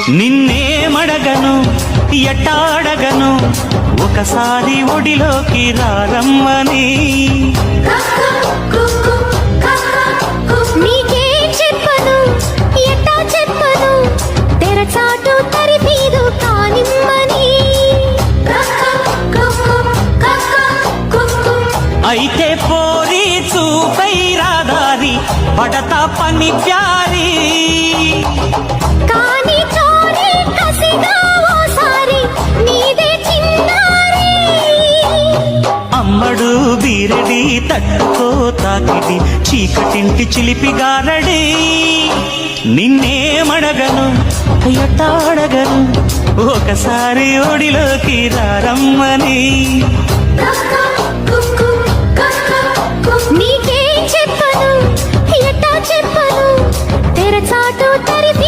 నిన్నేమడగను ఎట్టాడగను ఒకసారి ఒడిలోకి రారమ్మని. నీకే చెప్పను ఎట్టా చెప్పను తెరచాటు తరిపీదు కానిమ్మని. అయితే పోరి చూపై రాదారి పడతా పని ప్యారి. కానీ చోరీ కసిగా ఓసారి నీదే చిన్నారి. అమ్మడు బీరడి తట్టుకో తాకిడి చీకటింటి చిలిపిగారడి. నిన్నేమడగను ఎట్టాడగను ఒకసారి ఒడిలోకి రారమ్మని. నీకే చెప్పను ఎట్టా చెప్పను తెరచాటు తరిపి